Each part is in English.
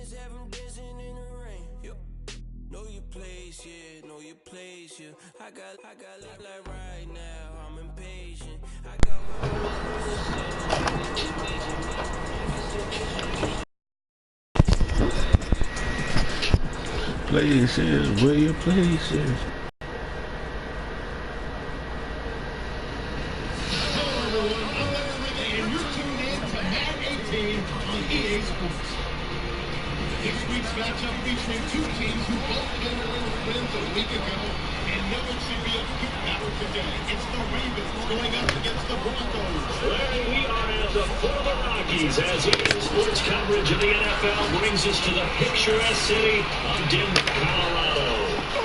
demons have them dancing in the rain. Yep. Know your place, yeah, know your place, yeah. I got like right now, I'm impatient. I got places, where your places. This week's matchup featuring two teams who both came away with wins a week ago, and no one should be a good battle today. It's the Ravens going up against the Broncos. Larry, we are at the foot of the Rockies as sports coverage of the NFL brings us to the picturesque city of Denver, Colorado.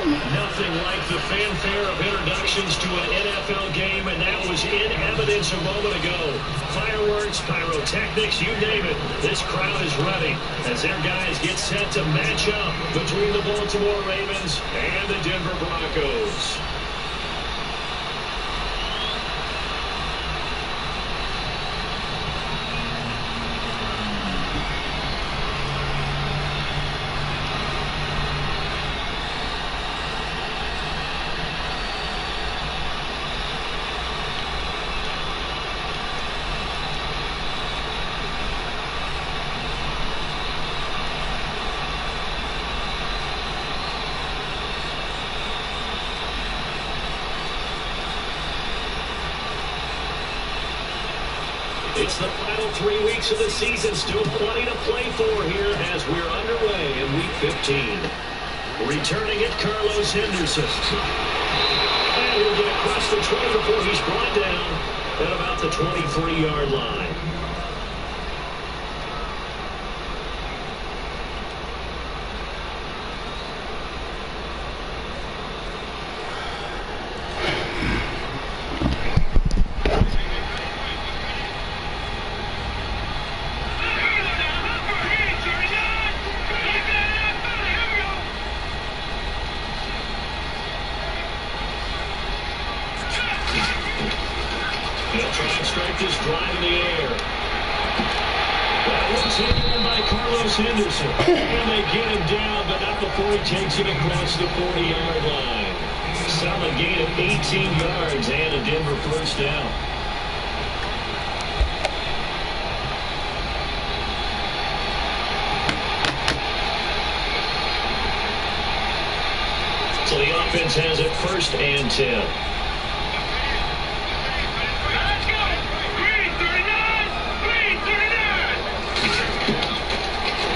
Nothing like the fanfare of introductions to an NFL game, and that was in evidence a moment ago. Fireworks, pyrotechnics, you name it. This crowd is ready as their guys get set to match up between the Baltimore Ravens and the Denver Broncos. It's the final 3 weeks of the season, still plenty to play for here as we're underway in Week 15. Returning it, Carlos Henderson. And he'll get across the 20 before he's brought down at about the 23-yard line. They'll try and strike this drive in the air. That one's hit in by Carlos Henderson. And they get him down, but not before he takes it across the 40-yard line. Solid gain of 18 yards and a Denver first down. So the offense has it 1st and 10.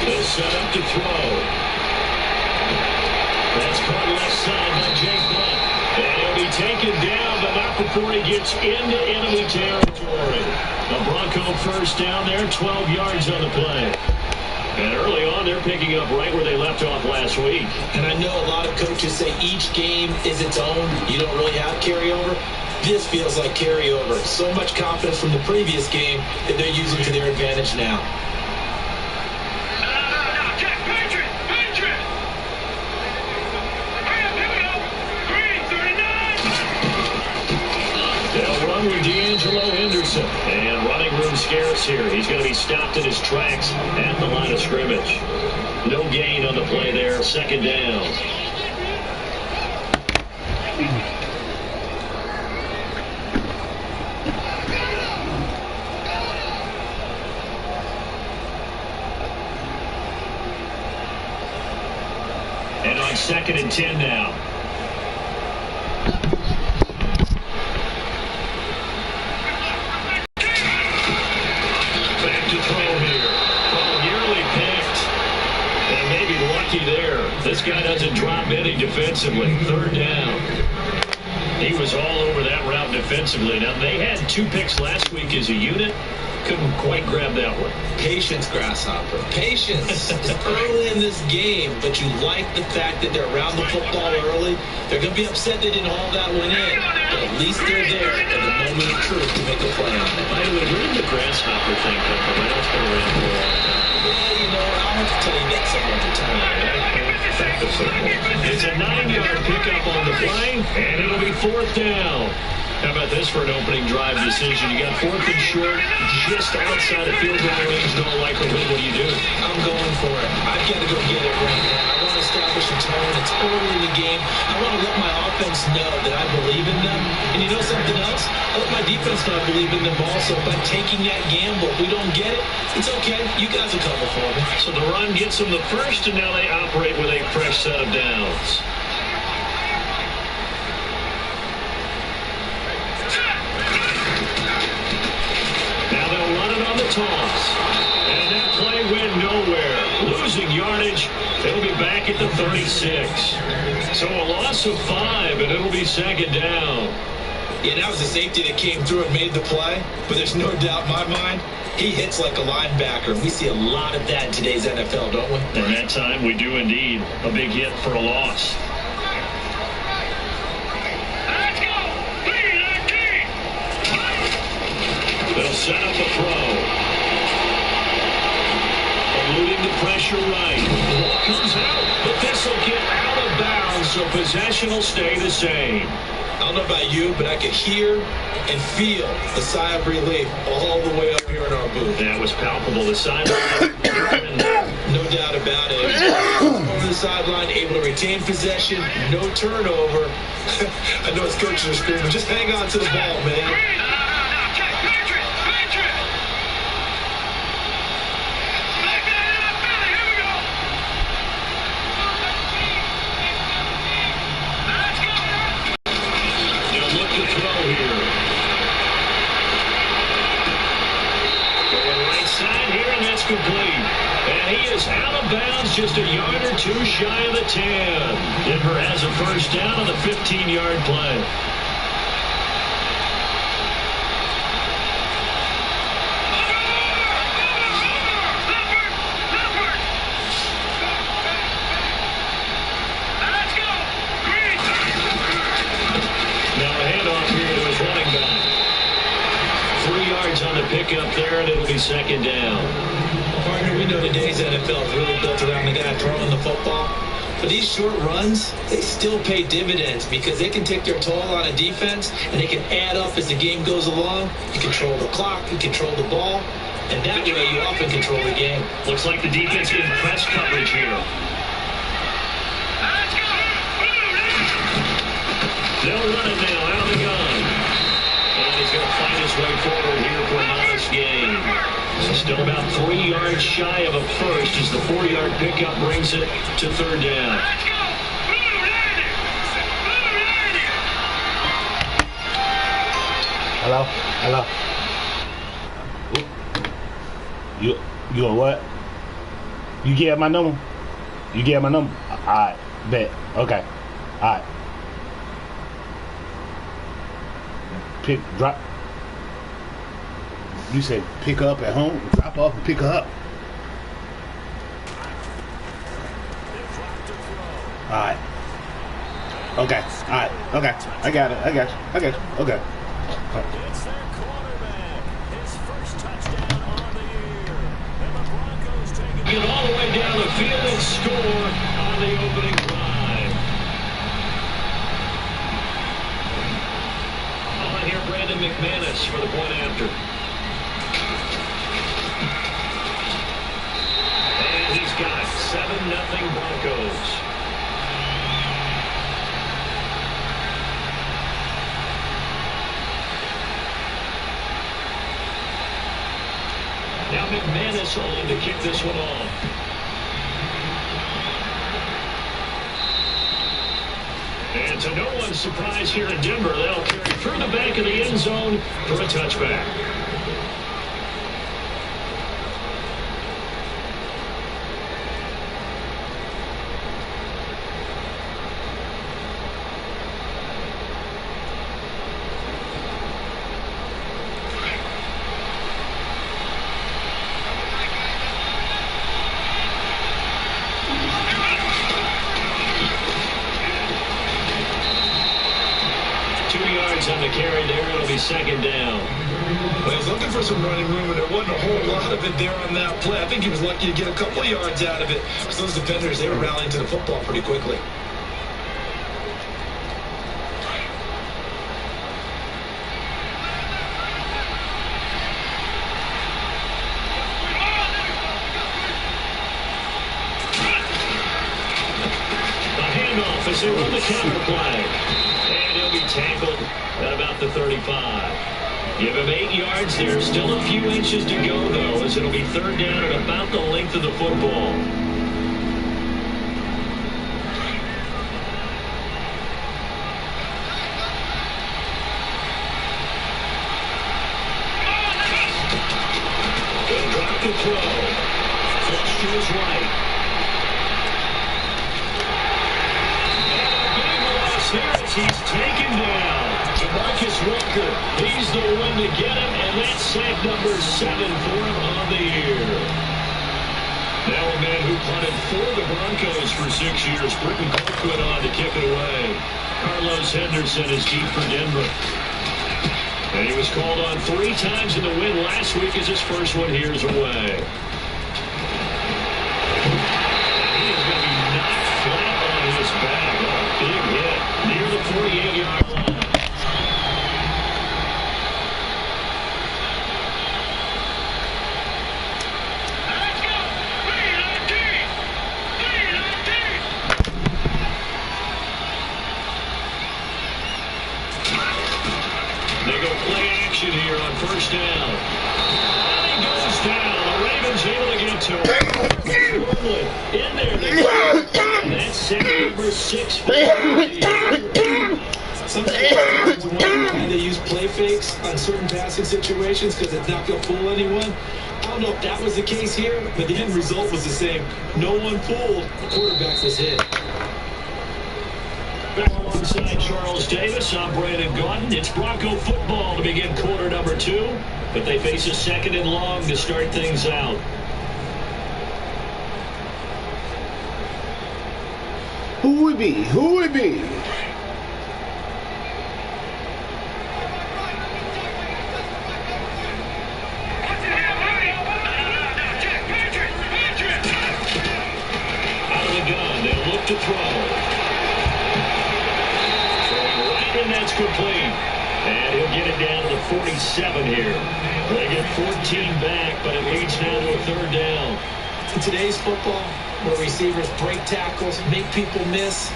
They'll set up to throw. That's caught left side by Jake Blunt. And he'll be taken down, but not before he gets into enemy territory. The Bronco first down there, 12 yards on the play. And early on, they're picking up right where they left off last week. And I know a lot of coaches say each game is its own. You don't really have carryover. This feels like carryover. So much confidence from the previous game that they're using to their advantage now. Henderson, and running room scarce here. He's going to be stopped in his tracks at the line of scrimmage. No gain on the play there. 2nd down. And on 2nd and 10 now. This guy doesn't drop any defensively. 3rd down. He was all over that route defensively. Now, they had 2 picks last week as a unit. Couldn't quite grab that one. Patience, Grasshopper. Patience. It's early in this game, but you like the fact that they're around the football early. They're going to be upset they didn't haul that one in, but at least they're there at the moment of truth to make a play on it. By the way, where did the Grasshopper thing come from? I know it's been around for a long time. Yeah, you know, I'll have to tell you that some other time. It's a 9-yard pickup on the play, and it'll be 4th down. How about this for an opening drive decision? You got 4th and short, just outside of field goal range, no likelihood. What do you do? I'm going for it. I've got just know that I believe in them. And you know something else? I let my defense know I believe in them also by taking that gamble. If we don't get it, it's okay. You guys will cover for me. So the run gets them the first, and now they operate with a fresh set of downs. Now they'll run it on the toss. And that play went nowhere. Losing yardage. They'll be back at the 36. So a loss of 5, and it'll be second down. Yeah, that was the safety that came through and made the play. But there's no doubt in my mind, he hits like a linebacker. We see a lot of that in today's NFL, don't we? And that time we do indeed. A big hit for a loss. They'll set up a throw. Eluding the pressure right. The ball comes out, but this will get out of bounds, so possession will stay the same. I don't know about you, but I could hear and feel the sigh of relief all the way up here in our booth. That was palpable. The sideline. No doubt about it. Over the sideline, able to retain possession, no turnover. I know his coaches are screaming, just hang on to the ball, man. Complete. And he is out of bounds, just a yard or two shy of the 10. Denver has a first down on the 15-yard play. Now a handoff here to his running back. 3 yards on the pickup there, and it'll be second down. Partner, we know today's NFL is really built around the guy throwing the football. But these short runs, they still pay dividends because they can take their toll on a defense and they can add up as the game goes along. You control the clock, you control the ball, and that way you often control the game. Looks like the defense getting press coverage here. They'll run it now out of the gun. And he's going to find his way forward here for a modest gain. So still about 3 yards shy of a first as the 4-yard pickup brings it to third down. Hello? Hello? You on what? You get my number? You get my number? Alright, bet. Okay. Alright. Drop. You said pick her up at home, drop off and pick her up. Alright. Okay. Alright. Okay. I got it. I got you. Okay. It's their quarterback. His first touchdown on the year. And the Broncos take it. Get all the way down the field and score on the opening drive. On here, Brandon McManus for the point after. And he's got 7-0 Broncos. Now McManus holding to kick this one off. And to no one's surprise here in Denver, they'll carry through the back of the end zone for a touchback. On the carry there, it'll be second down. Well, he was looking for some running room, and there wasn't a whole lot of it there on that play. I think he was lucky to get a couple of yards out of it. Because those defenders, they were rallying to the football pretty quickly. A handoff as they run the counter play. tackled at about the 35. Give him 8 yards there. Still a few inches to go, though, as it'll be third down at about the length of the football. Good drop to throw. Flush to his right. He's taken down. Marcus Walker, he's the one to get him, and that's sack number 7 for him on the year. Now a man who punted for the Broncos for 6 years. Britton Cook went on to kick it away. Carlos Henderson is deep for Denver. And he was called on 3 times in the win last week as his first one here is away. He is going to be knocked flat on his back. Oh, big hit near the 48-yard line. They go play action here on first down. And he goes down. The Ravens able to get to him. In there. And that's sack number 6 for him. Sometimes they use play fakes on certain passing situations because it's not going to fool anyone. I don't know if that was the case here, but the end result was the same. No one fooled. The quarterback was hit. Back alongside Charles Davis, I'm Brandon Gaudin. It's Bronco football to begin quarter number 2, but they face a 2nd and long to start things out. Who would be? Who would be? Out of the gun, they'll look to throw. And that's complete. And he'll get it down to the 47 here. They get 14 back, but it leads now to a 3rd down. In today's football, where receivers break tackles, make people miss,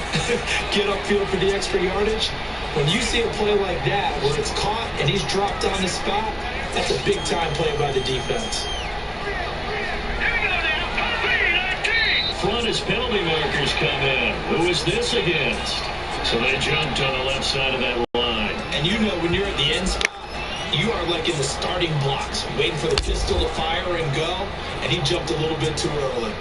get upfield for the extra yardage, when you see a play like that, where it's caught and he's dropped on the spot, that's a big-time play by the defense. Front as penalty markers come in. Who is this against? So they jumped on the left side of that line. And you know when you're at the end spot, you are like in the starting blocks, waiting for the pistol to fire and go, and he jumped a little bit too early.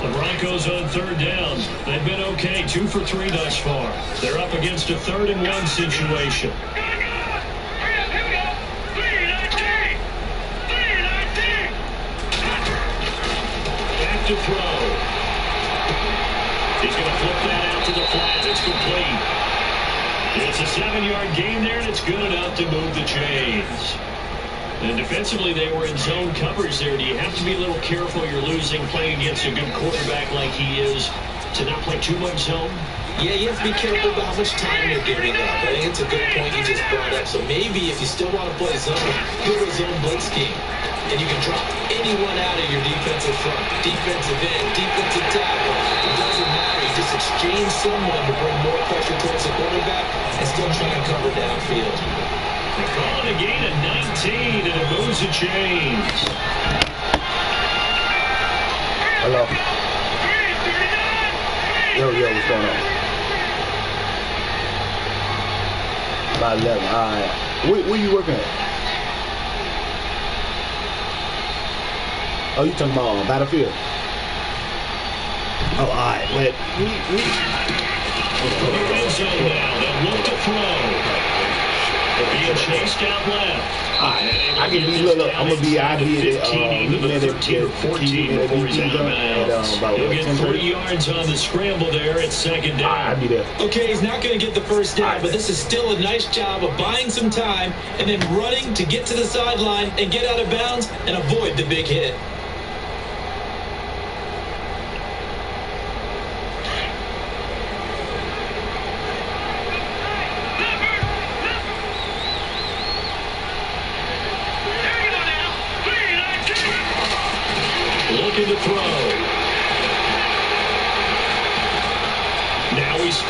The Broncos on 3rd down. They've been okay, 2 for 3 thus far. They're up against a 3rd and 1 situation. To throw. He's going to flip that out to the flat. It's complete. It's a 7-yard gain there, and it's good enough to move the chains. And defensively, they were in zone coverage there. Do you have to be a little careful you're losing playing against a good quarterback like he is to not play too much zone? Yeah, you have to be careful about how much time you're giving up. I think it's a good point you just brought up. So maybe if you still want to play zone, go to a zone blitz scheme. And you can drop anyone out of your defensive front, defensive end, defensive tackle. It doesn't matter. You just exchange someone to bring more pressure towards the quarterback and still try and cover downfield. They're calling a gain of 19, and it moves the chains. Hello. Yo, what's going on? About 11. All right. Where you working at? Oh, you talking about Battlefield? Oh, all right. Wait. Red zone now. They'll look to throw. They're being chased out left. All right. I can be, look, I'm going to be out here at 13 or 14 before he's out of bounds. He'll get 3 yards on the scramble there at 2nd down. I'll be there. Okay, he's not going to get the first down, but this is still a nice job of buying some time and then running to get to the sideline and get out of bounds and avoid the big hit. Looking to throw.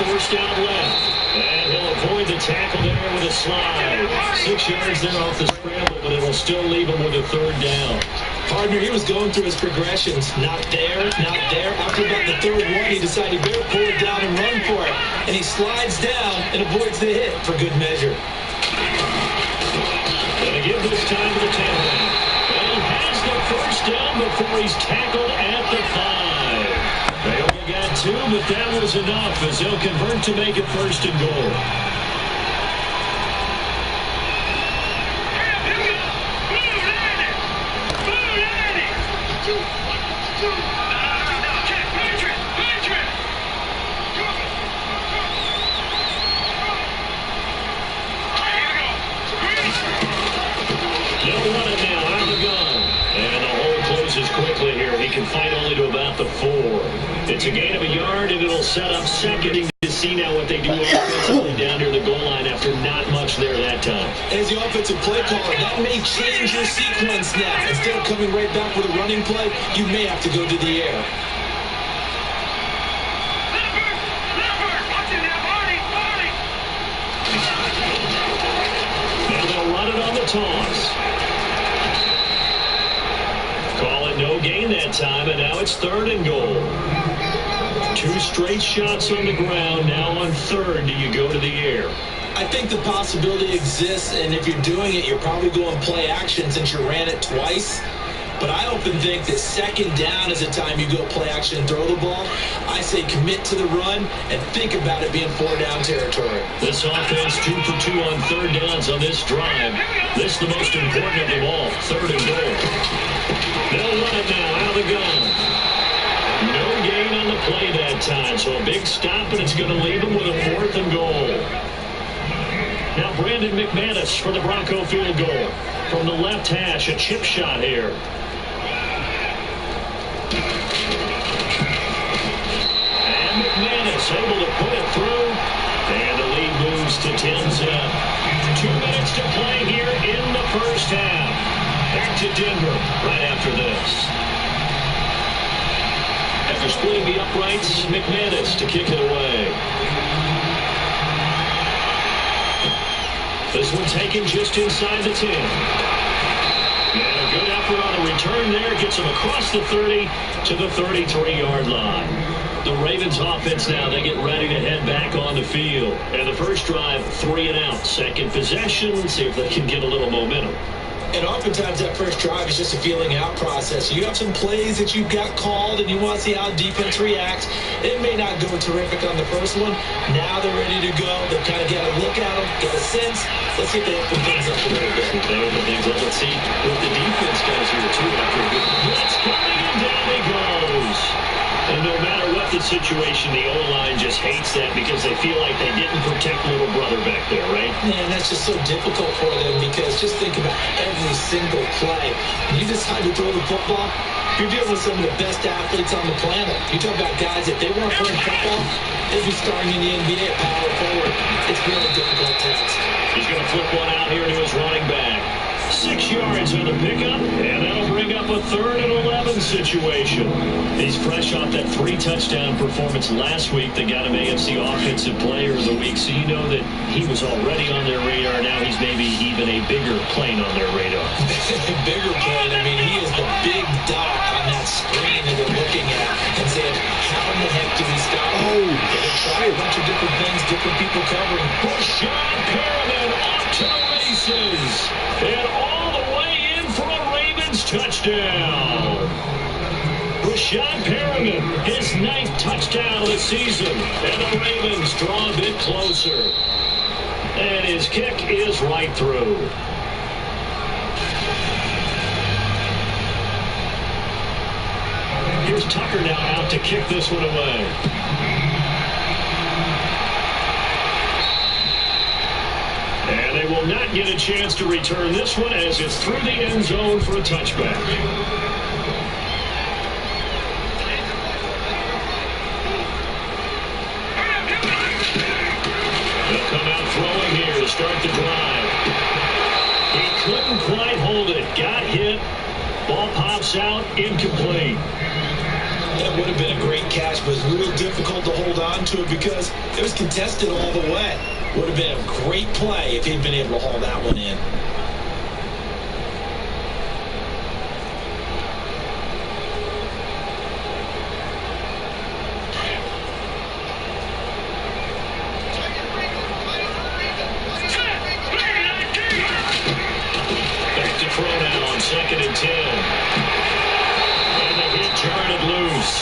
forced out left. And he'll avoid the tackle there with a slide. 6 yards there off the scramble, but it'll still leave him with a third down. Partner, he was going through his progressions. Not there, not there. After about the third one, he decided he better pull it down and run for it. And he slides down and avoids the hit for good measure. Gonna give this time to the tailback. And he has the first down before he's tackled at the 5. They only got 2, but that was enough as they'll convert to make it first and goal. They'll run it now out of the gun. And the hole closes quickly here. He can fight only to about the 4. It's a gain of a yard, and it'll set up second to see now what they do offensively down near the goal line after not much there that time. As the offensive play caller, that may change your sequence now. Instead of coming right back with a running play, you may have to go to the air. And they'll run it on the toss. Call it no gain that time, and now it's third and goal. 2 straight shots on the ground. Now on third, do you go to the air? I think the possibility exists, and if you're doing it, you're probably going play action since you ran it twice. But I often think that second down is the time you go play action and throw the ball. I say commit to the run and think about it being 4-down territory. This offense 2 for 2 on third downs on this drive. This is the most important of them all. Third and goal. They'll run it now out of the gun. No gain on the play that time, so a big stop, and it's going to leave them with a 4th and goal. Now Brandon McManus for the Bronco field goal. From the left hash, a chip shot here. And McManus able to put it through. And the lead moves to 10-zip. 2 minutes to play here in the first half. Back to Denver right after this. After splitting the uprights, McManus to kick it away. This one taken just inside the 10. And a good effort on the return there. Gets him across the 30 to the 33-yard line. The Ravens offense now, they get ready to head back on the field. And the first drive, 3 and out. Second possession, see if they can get a little momentum. And oftentimes that first drive is just a feeling out process. You have some plays that you got called and you want to see how defense reacts. It may not go terrific on the first one. Now they're ready to go. They've kind of got a look at them, get a sense. Let's see if they open things up a little bit. They open things up. Let's see what the defense does here too after a good blitz coming, and down he goes. And no matter what the situation, the O-line just hates that because they feel like they didn't protect little brother back there, right? Man, that's just so difficult for them because just think about every single play. When you decide to throw the football, you're dealing with some of the best athletes on the planet. You talk about guys, if they weren't playing football, they'd be starting in the NBA at power forward. It's really a difficult task. He's going to flip one out here to his running back. 6 yards on the pickup, and that'll bring up a 3rd and 11 situation. He's fresh off that 3-touchdown performance last week that got him AFC Offensive Player of the Week, so you know that he was already on their radar. Now he's maybe even a bigger plane on their radar. Bigger plane. I mean, he is the big dot on that screen that they're looking at and saying, how in the heck do we stop him? They're going to try a bunch of different things, different people covering. Rashad Perriman off to races. And all the way in for a Ravens touchdown. Rashad Perriman, his 9th touchdown of the season. And the Ravens draw a bit closer. And his kick is right through. Here's Tucker now out to kick this one away. And they will not get a chance to return this one as it's through the end zone for a touchback. They'll come out throwing here to start the drive. He couldn't quite hold it. Got hit. Ball pops out. Incomplete. That would have been a great catch, but it's real difficult to hold on to it because it was contested all the way. Would have been a great play if he'd been able to haul that one in. Back to throw now on 2nd and 10. And the hit jarred it loose.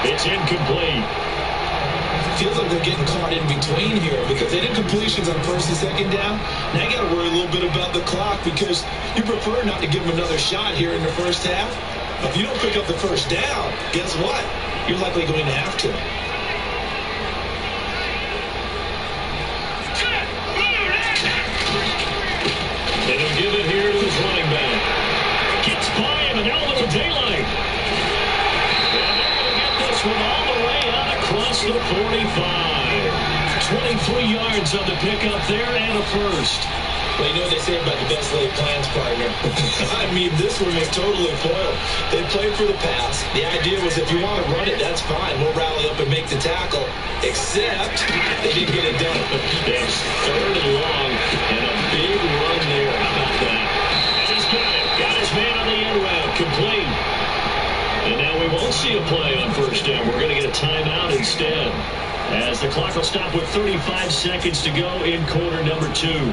It's incomplete. Feels like they're getting caught in between here because they did completions on 1st and 2nd down. Now you got to worry a little bit about the clock because you prefer not to give them another shot here in the first half. If you don't pick up the first down, guess what? You're likely going to have to. And he'll give it here to his running back. Gets by him and out of the daylight. And they're going to get this one all the way out across the 45. 23 yards on the pickup there and a first. Well, you know what they say about the best laid plans, partner. I mean, this one was totally foiled. They played for the pass. The idea was if you want to run it, that's fine. We'll rally up and make the tackle. Except they didn't get it done. It's 3rd and long and a big run there. How about that? And he's got it. Got his man on the end route. Complete. And now we won't see a play on 1st down. We're going to get a timeout instead. As the clock will stop with 35 seconds to go in quarter number 2.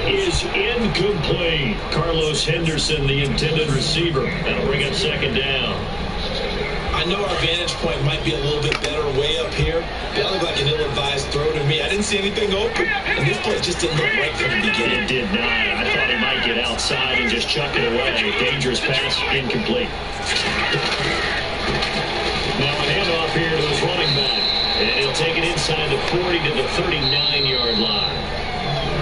Is incomplete. Carlos Henderson, the intended receiver. That'll bring up 2nd down. I know our vantage point might be a little bit better way up here. That looked like an ill-advised throw to me. I didn't see anything open. And this play just didn't look right from the beginning. It did not. I thought he might get outside and just chuck it away. Dangerous pass, incomplete. Now a handoff here to his running back. And he'll take it inside the 40 to the 39-yard line.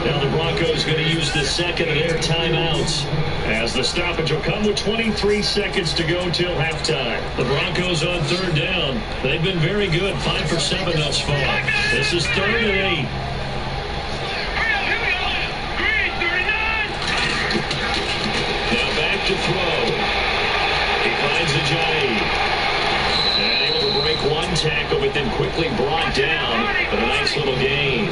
Now the Broncos going to use the 2nd of their timeouts as the stoppage will come with 23 seconds to go till halftime. The Broncos on 3rd down. They've been very good, 5 for 7 thus far. This is 3rd and 8. Now back to throw. He finds Ajayi. And able to break one tackle, but then quickly brought down. But a nice little gain.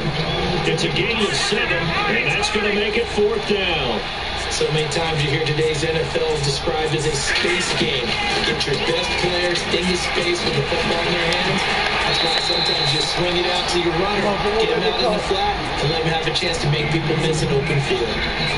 It's a gain of 7, and that's going to make it 4th down. So many times you hear today's NFL described as a space game. Get your best players into space with the football in their hands. That's why sometimes you swing it out to your runner, get him out in the flat, and let him have a chance to make people miss an open field.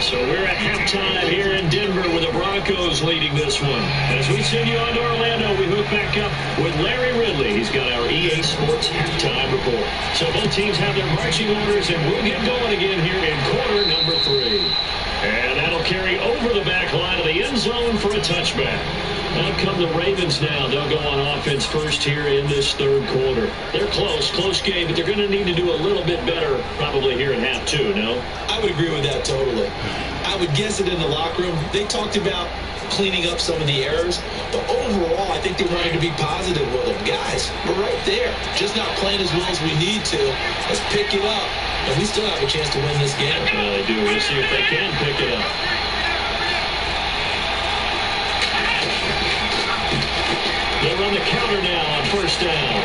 So we're at halftime here in Denver with the Broncos leading this one. As we send you on to Orlando, we hook back up with Larry Ridley. He's got our EA Sports halftime report. So both teams have their marching orders, and we'll get going again here in quarter number 3. And that'll carry over the back line of the end zone for a touchback. Out come the Ravens now. They'll go on offense first here in this 3rd quarter. They're close game, but they're going to need to do a little bit better probably here in half 2, no? I would agree with that totally. I would guess it in the locker room. They talked about cleaning up some of the errors, but overall, I think they wanted to be positive with them. Guys, we're right there. Just not playing as well as we need to. Let's pick it up. And we still have a chance to win this game. They do. We'll see if they can pick it up. They run the counter now on 1st down.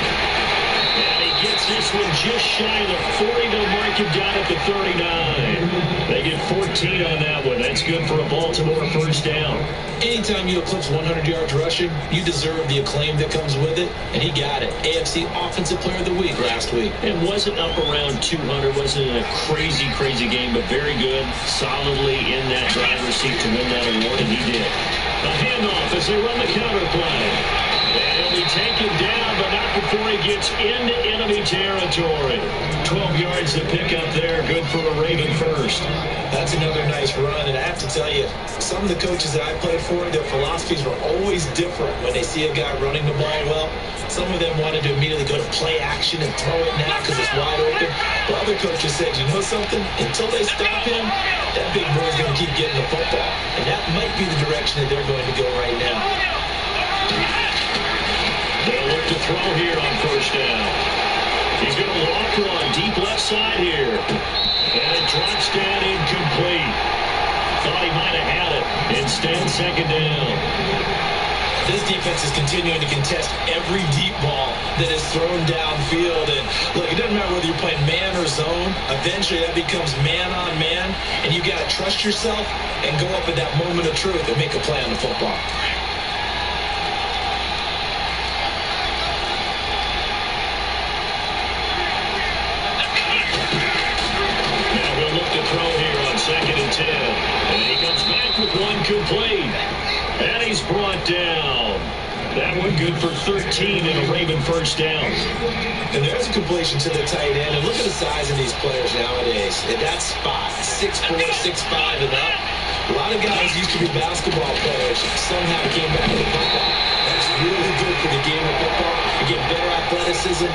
And he gets this one just shy of the 40. They'll mark him down at the 39. They get 14 on that one. That's good for a Baltimore 1st down. Anytime you eclipse 100 yards rushing, you deserve the acclaim that comes with it, and he got it. AFC Offensive Player of the Week last week. It wasn't up around 200. Wasn't a crazy game, but very good. Solidly in that driver's seat to win that award, and he did. A handoff as they run the counter play. And he'll be taken down, but not before he gets into enemy territory. 12 yards to pick up there. Good for a Raven first. That's another nice run, and I have to tell you, some of the coaches that I played for, their philosophies were always different when they see a guy running the ball well. Some of them wanted to immediately go to play action and throw it now because it's wide open. But other coaches said, you know something? Until they stop him, that big boy's going to keep getting the football. And that might be the direction that they're going to go right now. to throw here on first down. He's going to loft one deep left side here. And it drops down incomplete. Thought he might have had it. Instead, second down. This defense is continuing to contest every deep ball that is thrown downfield. And look, it doesn't matter whether you're playing man or zone. Eventually, that becomes man on man. And you got to trust yourself and go up at that moment of truth and make a play on the football. Now we'll look to throw here on 2nd and 10. And he comes back with one complete. And he's brought down. That one good for 13 and a Raven first down. And there's a completion to the tight end. And look at the size of these players nowadays. At that spot, 6'4", 6'5", and up. A lot of guys used to be basketball players. Somehow came back to football. That's really good for the game of football. You get better athleticism,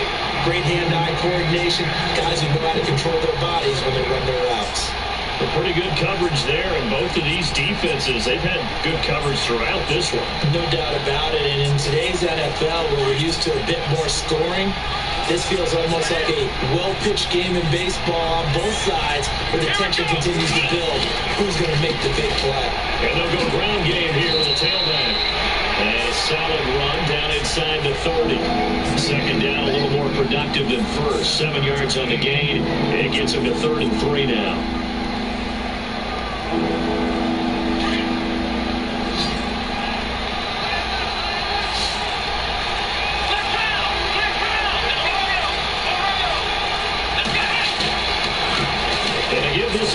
great hand-eye coordination. Guys who know how to control their bodies when they run their routes. A pretty good coverage there in both of these defenses. They've had good coverage throughout this one. No doubt about it. And in today's NFL, where we're used to a bit more scoring, this feels almost like a well-pitched game in baseball on both sides, where the tension continues to build. Who's going to make the big play? And they'll go ground game here with a tailback. A solid run down inside the 30. Second down, a little more productive than first. 7 yards on the gain. It gets him to 3rd and 3 now.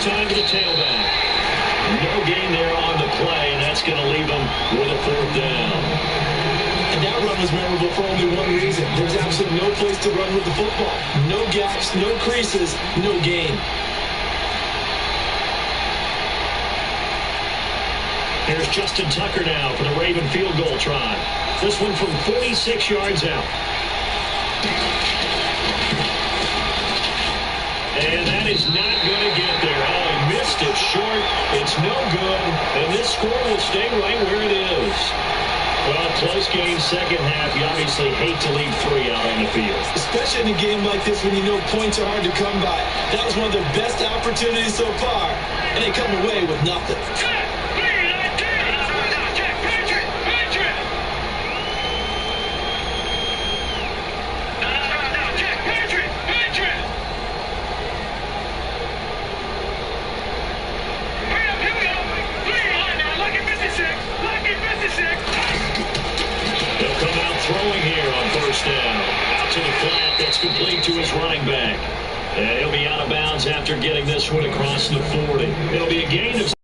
Time to the tailback. No gain there on the play, and that's going to leave him with a 4th down. And that run was memorable for only one reason. There's absolutely no place to run with the football. No gaps, no creases, no gain. Here's Justin Tucker now for the Raven field goal try. This one from 46 yards out. And that is not going to get there. Oh, he missed it short. It's no good. And this score will stay right where it is. Well, close game, second half. You obviously hate to leave 3 out on the field. Especially in a game like this when you know points are hard to come by. That was one of their best opportunities so far. And they come away with nothing. Throwing here on first down. Out to the flat. That's complete to his running back. And he'll be out of bounds after getting this one across the 40. It'll be a gain of...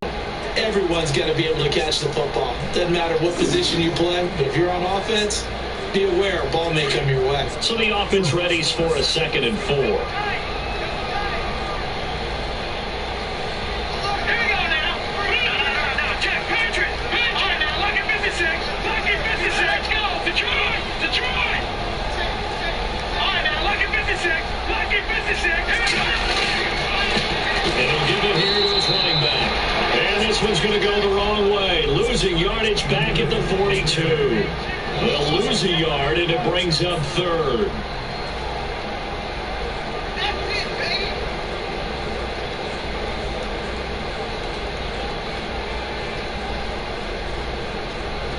Everyone's got to be able to catch the football. Doesn't matter what position you play. But if you're on offense, be aware a ball may come your way. So the offense readies for a 2nd and 4. This one's going to go the wrong way. Losing yardage back at the 42. They'll lose a yard, and it brings up 3rd.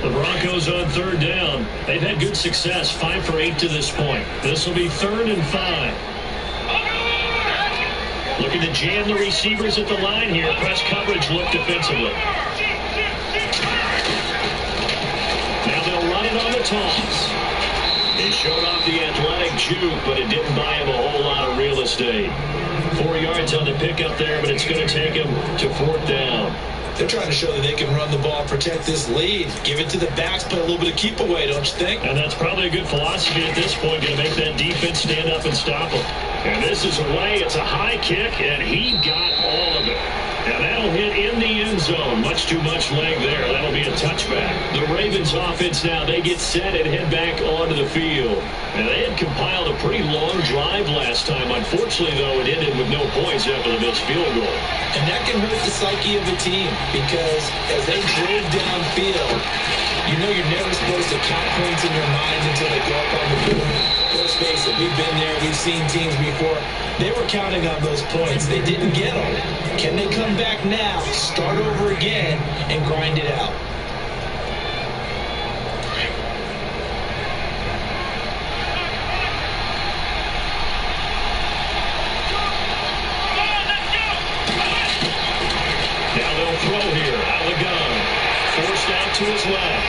The Broncos on 3rd down. They've had good success, 5 for 8 to this point. This will be 3rd and 5. Looking to jam the receivers at the line here. Press coverage look defensively. Now they'll run it on the toss. He showed off the athletic juke, but it didn't buy him a whole lot of real estate. 4 yards on the pickup there, but it's going to take him to 4th down. They're trying to show that they can run the ball, protect this lead. Give it to the backs, play a little bit of keep away, don't you think? And that's probably a good philosophy at this point, going to make that defense stand up and stop them. And this is away. It's a high kick, and he got all of it. And that That'll hit in the end zone. Much too much leg there. That'll be a touchback. The Ravens offense now, they get set and head back onto the field. And they had compiled a pretty long drive last time. Unfortunately, though, it ended with no points after the missed field goal. And that can hurt the psyche of a team because as they drove downfield, you know you're never supposed to count points in your mind until they go up on the board. Let's face it, we've been there, we've seen teams before. They were counting on those points. They didn't get them. Can they come back now, start over again, and grind it out? Now they'll throw here, out of the gun. Forced out to his left.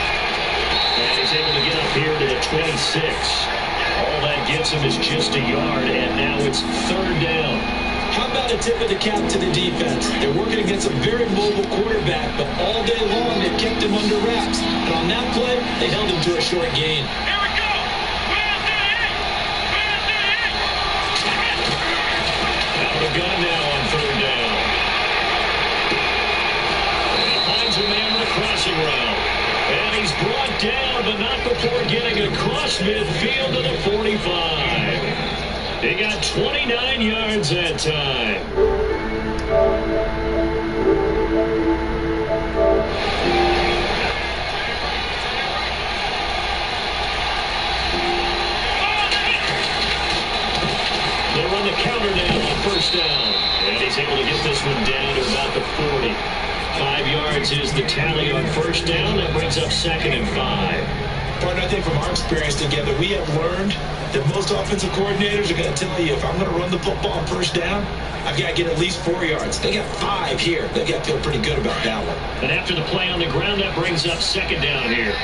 And he's able to get up here to the 26. All that gets him is just a yard, and now it's third down. How about a tip of the cap to the defense? They're working against a very mobile quarterback, but all day long they've kept him under wraps. And on that play, they held him to a short gain. Out of the gun now on third down. And he finds a man on a crossing route. And he's brought down, but not before getting across midfield to the 45. He got 29 yards that time. They run the counter now on first down. And he's able to get this one down to about the 40. 5 yards is the tally on first down. That brings up 2nd and 5. Partner, I think from our experience together, we have learned that most offensive coordinators are going to tell you, if I'm going to run the football on first down, I've got to get at least 4 yards. They got 5 here. They've got to feel pretty good about that one. And after the play on the ground, that brings up 2nd down here.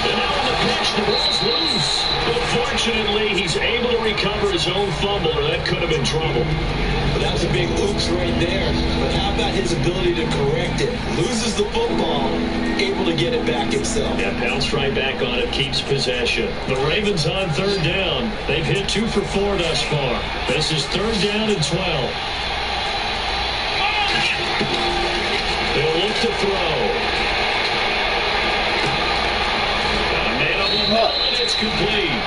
And out on the pitch, the ball's loose. But fortunately, he's able to recover his own fumble, or that could have been trouble. But that was a big oops right there. But how about his ability to correct it? Loses the football, able to get it back himself. Yeah, bounced right back on it, keeps possession. The Ravens on third down. They've hit 2 for 4 thus far. This is third down and 12. They'll look to throw. A man on the run, and it's complete.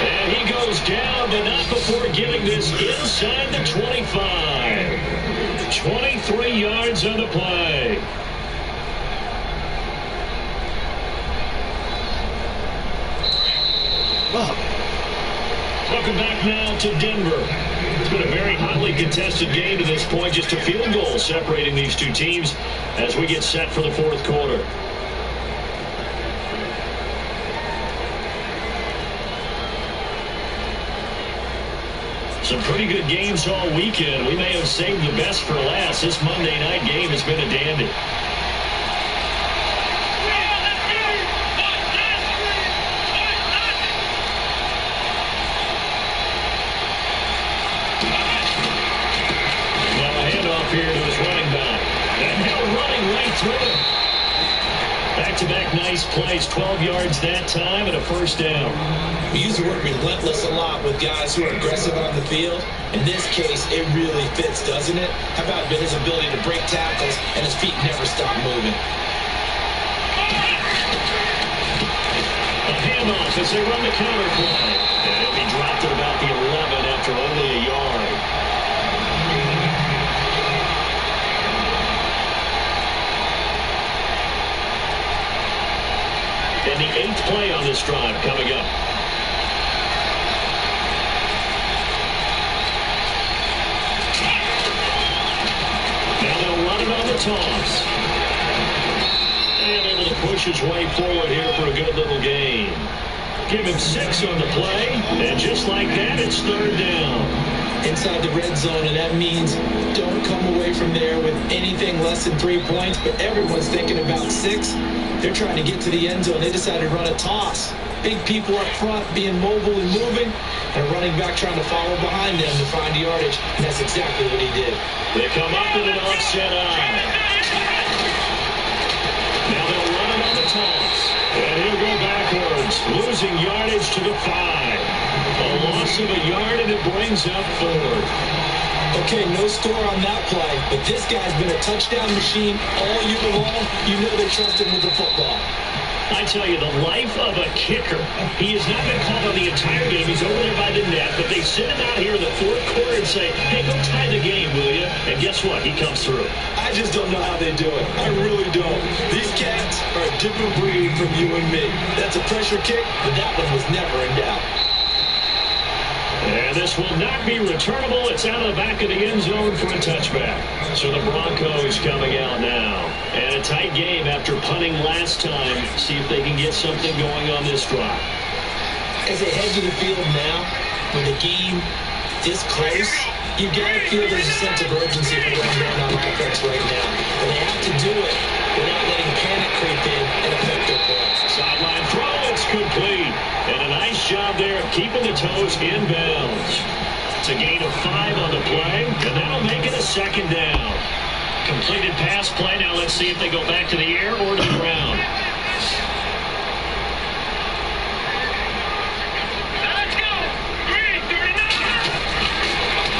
And he goes down, but not before getting this inside the 25. 23 yards on the play. Welcome back now to Denver. It's been a very hotly contested game to this point. Just a field goal separating these two teams as we get set for the fourth quarter. Some pretty good games all weekend. We may have saved the best for last. This Monday night game has been a dandy. Now a handoff here to his running back. And now running right through it. Back-to-back nice plays, 12 yards that time and a first down. We use the word relentless a lot with guys who are aggressive on the field. In this case, it really fits, doesn't it? How about his ability to break tackles and his feet never stop moving? A handoff as they run the counter play. And he dropped at about the 11 after only a yard. And the 8th play on this drive coming up. Now they'll run it on the toss. And able to push his way forward here for a good little gain. Give him 6 on the play. And just like that, it's third down. Inside the red zone, and that means don't come away from there with anything less than 3 points. But everyone's thinking about 6. They're trying to get to the end zone. They decided to run a toss. Big people up front being mobile and moving, and running back trying to follow behind them to find yardage. And that's exactly what he did. They come up with an offset eye. Now they'll run it on the toss. And he'll go backwards, losing yardage to the 5. loss of a yard, and it brings up Ford. Okay, no score on that play, but this guy's been a touchdown machine all year long. You know they trust him with the football. I tell you, the life of a kicker. He has not been called on the entire game. He's over there by the net, but they send him out here in the fourth quarter and say, hey, go tie the game, will you? And guess what? He comes through. I just don't know how they do it. I really don't. These cats are a different breed from you and me. That's a pressure kick, but that one was never in doubt. And this will not be returnable. It's out of the back of the end zone for a touchback. So the Broncos coming out now. And a tight game after punting last time. See if they can get something going on this drive. As they head to the field now, with the game this close, you got to feel there's a sense of urgency for going down on offense right now. And they have to do it without letting panic creep in and affect their play. Sideline throw, it's complete. And a nice job there of keeping the toes inbounds. It's a gain of 5 on the play, and that'll make it a second down. Completed pass play. Now let's see if they go back to the air or to the ground.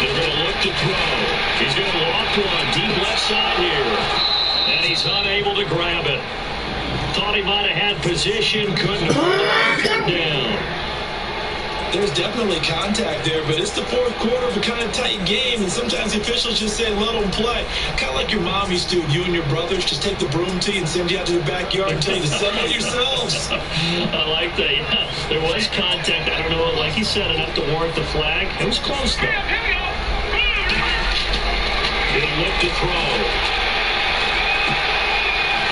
They're going to look to throw. He's going to loft one deep left side here. And he's unable to grab it. Thought he might have had position, couldn't hold it down. There's definitely contact there, but it's the fourth quarter of a kind of tight game, and sometimes the officials just say, let them play. Kind of like your mom used to, you and your brothers just take the broom to you and send you out to the backyard and tell you to settle yourselves. I like that. Yeah, there was contact. I don't know, like he said, enough to warrant the flag. It was close, though. He'll look to throw.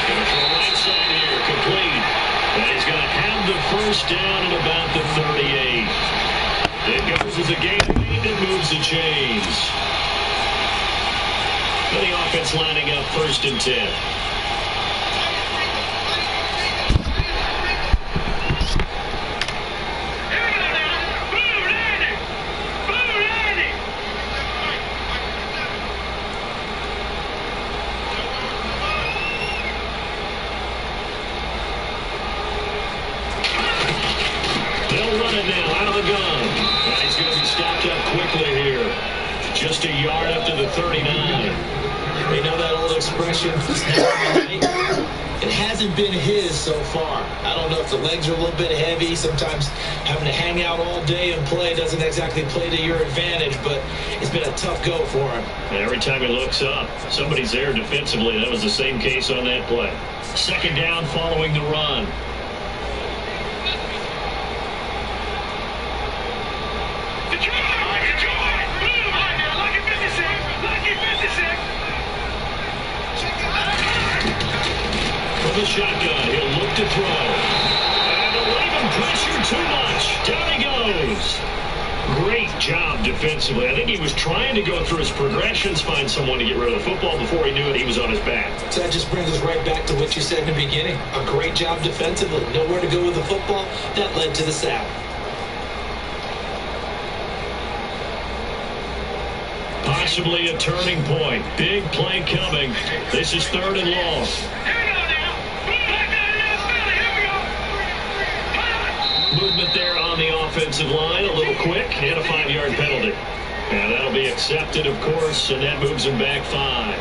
Going for a right side here, complete. And he's going to have the first down at about the 38. It goes as a gain of 8 and moves the chains. And the offense lining up 1st and 10. Just a yard up to the 39. You know that old expression, it hasn't been his so far. I don't know if the legs are a little bit heavy. Sometimes having to hang out all day and play doesn't exactly play to your advantage, but it's been a tough go for him. And every time he looks up, somebody's there defensively. That was the same case on that play. Second down following the run. The shotgun, he'll look to throw. And the Raven pressure too much. Down he goes. Great job defensively. I think he was trying to go through his progressions, find someone to get rid of the football. Before he knew it, he was on his back. So that just brings us right back to what you said in the beginning. A great job defensively. Nowhere to go with the football. That led to the sack. Possibly a turning point. Big play coming. This is 3rd and long. Movement there on the offensive line, a little quick, and a 5-yard penalty. And that'll be accepted, of course, and that moves him back 5.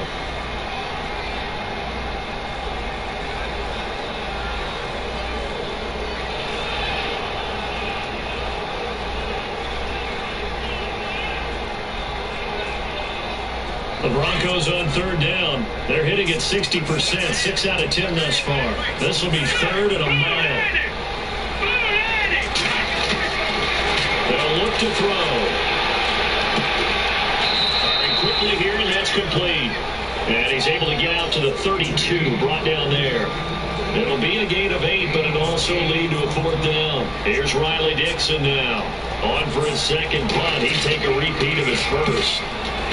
The Broncos on 3rd down. They're hitting at 60%, 6 out of 10 thus far. This will be 3rd and a mile. They'll look to throw. Firing quickly here, and that's complete. And he's able to get out to the 32, brought down there. It'll be a gain of 8, but it'll also lead to a 4th down. Here's Riley Dixon now. On for his second punt. He'd take a repeat of his first.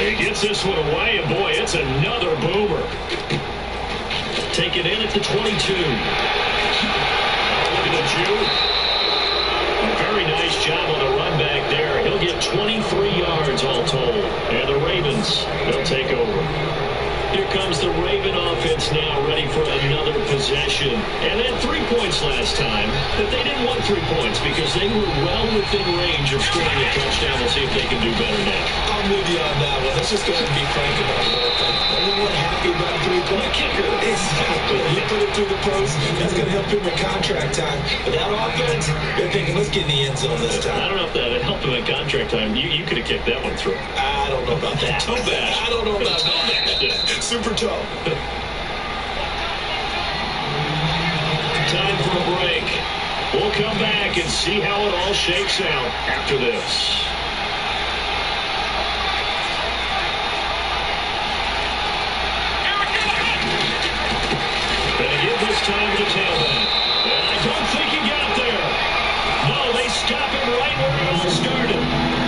He gets this one away, and boy, it's another boomer. Take it in at the 22. Look at the Jew. A very nice job on the run back there. He'll get 23 yards all told. And the Ravens, they'll take over. Here comes the Raven offense now, ready for another possession. And then 3 points last time, but they didn't want 3 points because they were well within range of scoring a touchdown. We'll see if they can do better now. I'm with you on that one. Let's just go ahead and be frank about it. Everyone happy about a 3-point kicker. Exactly. You put it through the post, that's going to help him in contract time. But that offense, they're thinking, let's get in the end zone this time. I don't know if that would help him in contract time. You could have kicked that one through. I don't know about that. Toe bash. I don't know about that. Super toe. Time for a break. We'll come back and see how it all shakes out after this. Gonna give this time to the tailback. And I don't think he got there. No, they stop him right where it all started.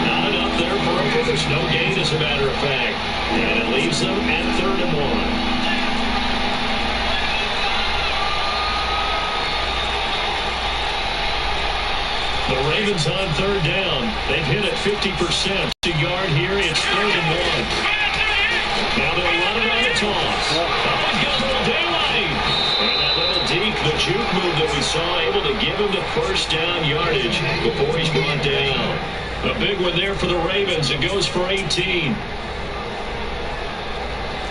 Not enough there for a first. No gain, as a matter of fact. And it leaves them at 3rd and 1. The Ravens on 3rd down. They've hit it 50%. A yard here. It's 3rd and 1. Now they'll run it on the toss. Oh, he's got a little daylight. And that little deke, the juke move that we saw, able to give him the first down yardage before he's brought down. A big one there for the Ravens. It goes for 18.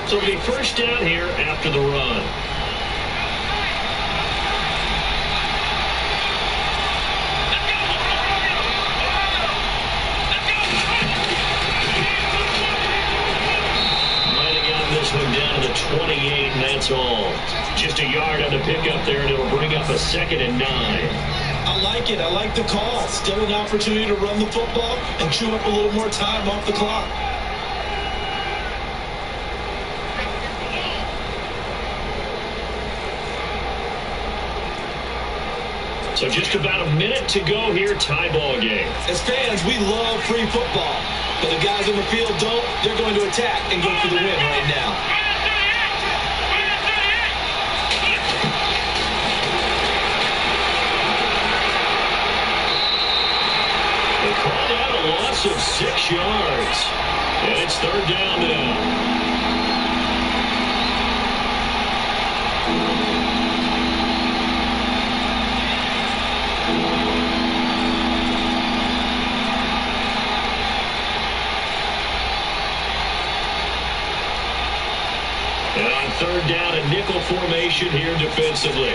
So it'll be first down here after the run. One down to the 28, and that's all. Just a yard on the pickup there, and it'll bring up a 2nd and 9. I like it. I like the call. Still an opportunity to run the football and chew up a little more time off the clock. So just about a minute to go here, tie ball game. As fans, we love free football. But the guys in the field don't. They're going to attack and go for the win right now. They called out a loss of 6 yards. And it's 3rd down now. And on 3rd down, a nickel formation here defensively. A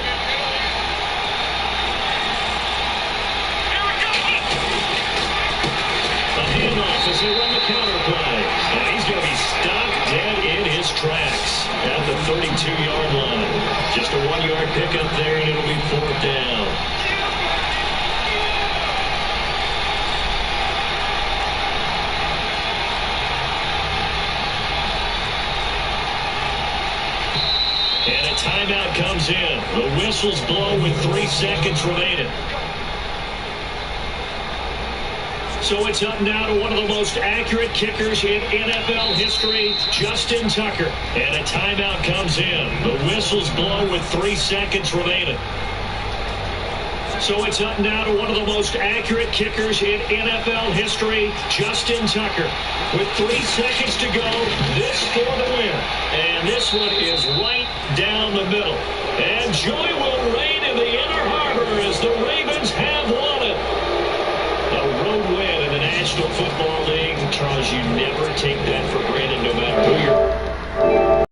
handoff as they run the counter play. And he's going to be stopped dead in his tracks at the 32-yard line. Just a 1-yard pickup there, and it'll be 4th down. And a timeout comes in. The whistles blow with 3 seconds remaining. So it's up now to one of the most accurate kickers in NFL history, Justin Tucker. And a timeout comes in. The whistles blow with 3 seconds remaining. So it's up now to one of the most accurate kickers in NFL history, Justin Tucker. With 3 seconds to go, this for the win. And this one is right down the middle. And joy will reign in the Inner Harbor as the Ravens have won it. A road win in the National Football League. Charles, you never take that for granted no matter who you're